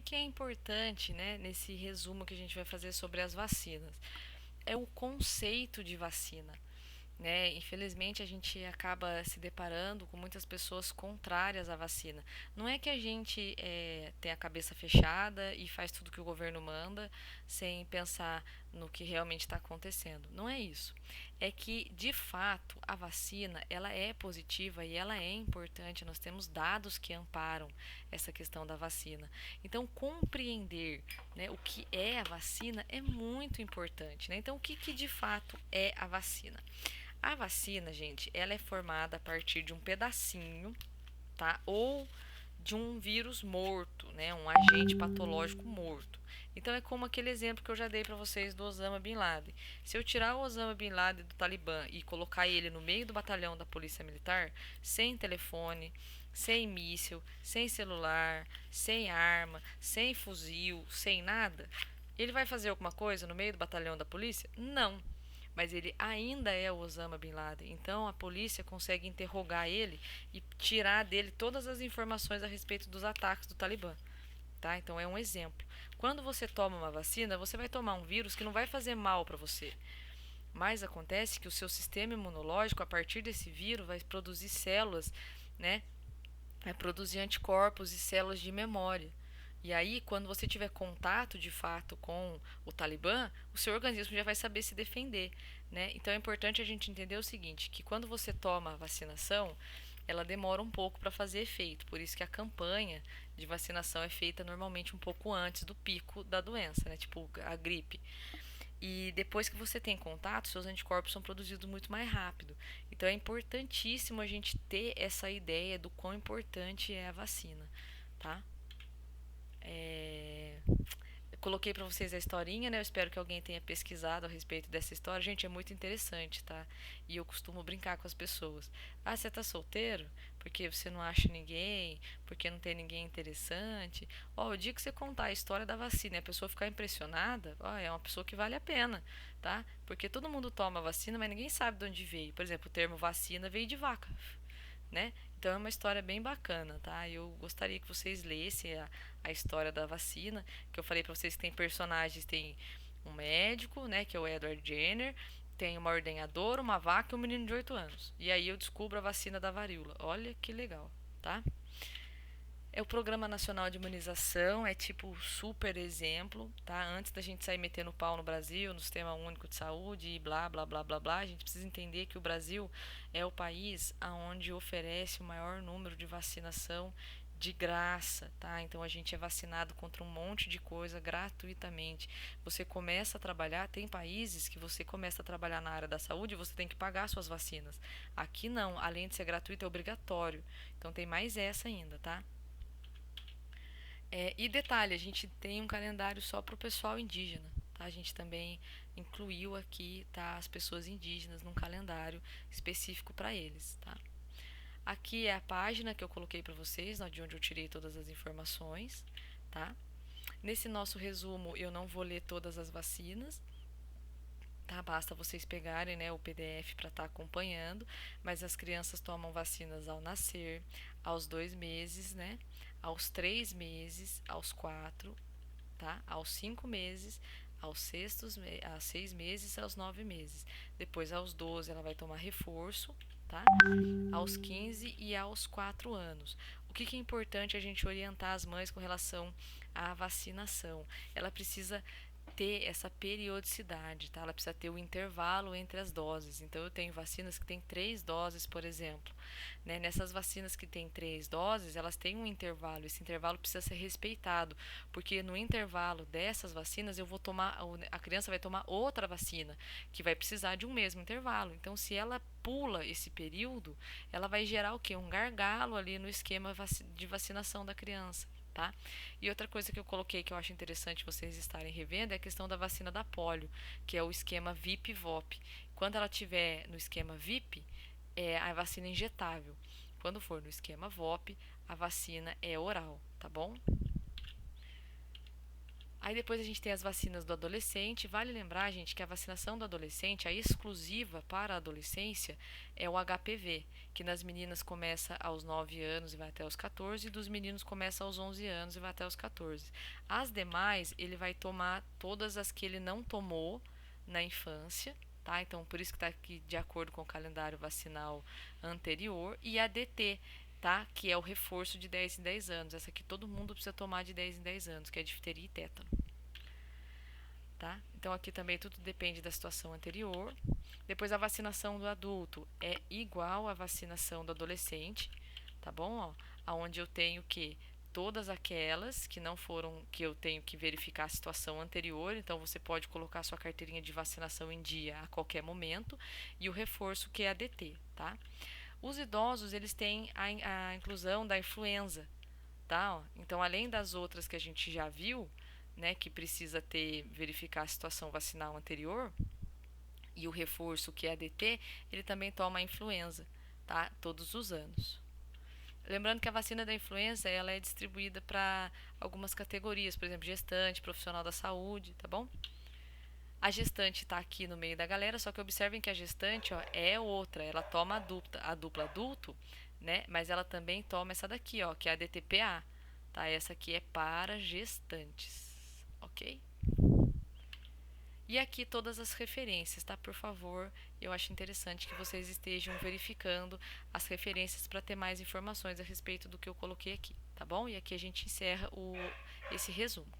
que é importante, né, nesse resumo que a gente vai fazer sobre as vacinas? É o conceito de vacina. Né? Infelizmente, a gente acaba se deparando com muitas pessoas contrárias à vacina. Não é que a gente tem a cabeça fechada e faz tudo que o governo manda sem pensar no que realmente está acontecendo. Não é isso. É que, de fato, a vacina ela é positiva e ela é importante. Nós temos dados que amparam essa questão da vacina. Então, compreender, né, o que é a vacina é muito importante. Né? Então, o que de fato é a vacina? A vacina, gente, ela é formada a partir de um pedacinho, tá? Ou de um vírus morto, né? Um agente patológico morto. Então é como aquele exemplo que eu já dei para vocês do Osama Bin Laden. Se eu tirar o Osama Bin Laden do Talibã e colocar ele no meio do batalhão da Polícia Militar, sem telefone, sem míssil, sem celular, sem arma, sem fuzil, sem nada, ele vai fazer alguma coisa no meio do batalhão da polícia? Não, mas ele ainda é o Osama Bin Laden. Então a polícia consegue interrogar ele e tirar dele todas as informações a respeito dos ataques do Talibã. Tá? Então é um exemplo. Quando você toma uma vacina, você vai tomar um vírus que não vai fazer mal para você. Mas acontece que o seu sistema imunológico, a partir desse vírus, vai produzir células, né? Vai produzir anticorpos e células de memória. E aí, quando você tiver contato de fato com o Talibã, o seu organismo já vai saber se defender, né? Então é importante a gente entender o seguinte, que quando você toma a vacinação, ela demora um pouco para fazer efeito. Por isso que a campanha de vacinação é feita normalmente um pouco antes do pico da doença, né? Tipo a gripe. E depois que você tem contato, seus anticorpos são produzidos muito mais rápido. Então é importantíssimo a gente ter essa ideia do quão importante é a vacina, tá? É... Eu coloquei para vocês a historinha, né? Eu espero que alguém tenha pesquisado a respeito dessa história. Gente, é muito interessante, tá? E eu costumo brincar com as pessoas. Ah, você tá solteiro? Porque você não acha ninguém? Porque não tem ninguém interessante? Ó, o dia que você contar a história da vacina e a pessoa ficar impressionada, ó, é uma pessoa que vale a pena, tá? Porque todo mundo toma vacina, mas ninguém sabe de onde veio. Por exemplo, o termo vacina veio de vaca, né? Então é uma história bem bacana, tá? Eu gostaria que vocês lessem a história da vacina, que eu falei para vocês que tem personagens, tem um médico, né, que é o Edward Jenner, tem uma ordenhadora, uma vaca e um menino de 8 anos. E aí eu descubro a vacina da varíola. Olha que legal, tá? É o Programa Nacional de Imunização, é tipo super exemplo, tá? Antes da gente sair metendo pau no Brasil, no Sistema Único de Saúde e blá, blá, blá, blá, blá, a gente precisa entender que o Brasil é o país aonde oferece o maior número de vacinação de graça, tá? Então a gente é vacinado contra um monte de coisa gratuitamente. Você começa a trabalhar, tem países que você começa a trabalhar na área da saúde e você tem que pagar suas vacinas. Aqui não, além de ser gratuito, é obrigatório. Então tem mais essa ainda, tá? E detalhe, a gente tem um calendário só para o pessoal indígena. Tá? A gente também incluiu aqui, tá, as pessoas indígenas num calendário específico para eles. Tá? Aqui é a página que eu coloquei para vocês, de onde eu tirei todas as informações. Tá? Nesse nosso resumo, eu não vou ler todas as vacinas, tá? Basta vocês pegarem, né, o PDF para estar acompanhando, mas as crianças tomam vacinas ao nascer, aos 2 meses, né, aos 3 meses, aos 4, tá? Aos 5 meses, aos 6 meses, aos 9 meses. Depois, aos 12, ela vai tomar reforço, tá? Aos 15 e aos 4 anos. O que é importante a gente orientar as mães com relação à vacinação? Ela precisa ter essa periodicidade, tá? Ela precisa ter o intervalo entre as doses. Então, eu tenho vacinas que têm 3 doses, por exemplo. Né? Nessas vacinas que têm 3 doses, elas têm um intervalo. Esse intervalo precisa ser respeitado, porque no intervalo dessas vacinas, eu vou tomar, a criança vai tomar outra vacina, que vai precisar de um mesmo intervalo. Então, se ela pula esse período, ela vai gerar o quê? Um gargalo ali no esquema de vacinação da criança. Tá? E outra coisa que eu coloquei que eu acho interessante vocês estarem revendo é a questão da vacina da polio, que é o esquema VIP-VOP. Quando ela tiver no esquema VIP, é a vacina injetável. Quando for no esquema VOP, a vacina é oral, tá bom? Aí depois a gente tem as vacinas do adolescente. Vale lembrar, gente, que a vacinação do adolescente, a exclusiva para a adolescência, é o HPV, que nas meninas começa aos 9 anos e vai até os 14, e dos meninos começa aos 11 anos e vai até os 14. As demais, ele vai tomar todas as que ele não tomou na infância, tá? Então, por isso que está aqui de acordo com o calendário vacinal anterior, e a DT, tá? Que é o reforço de 10 em 10 anos. Essa aqui todo mundo precisa tomar de 10 em 10 anos, que é difteria e tétano, tá? Então aqui também tudo depende da situação anterior. Depois a vacinação do adulto é igual à vacinação do adolescente, tá bom? Ó, aonde eu tenho que todas aquelas que não foram, que eu tenho que verificar a situação anterior, então você pode colocar sua carteirinha de vacinação em dia a qualquer momento, e o reforço que é a DT, tá? Os idosos, eles têm a inclusão da influenza, tá? Ó, então, além das outras que a gente já viu, né, que precisa ter verificar a situação vacinal anterior e o reforço que é a DT, ele também toma a influenza, tá? Todos os anos. Lembrando que a vacina da influenza, ela é distribuída para algumas categorias, por exemplo, gestante, profissional da saúde, tá bom? A gestante está aqui no meio da galera, só que observem que a gestante, ó, é outra, ela toma a dupla adulto, né? Mas ela também toma essa daqui, ó, que é a DTPA, tá? Essa aqui é para gestantes, ok? E aqui todas as referências, tá? Por favor, eu acho interessante que vocês estejam verificando as referências para ter mais informações a respeito do que eu coloquei aqui, tá bom? E aqui a gente encerra esse resumo.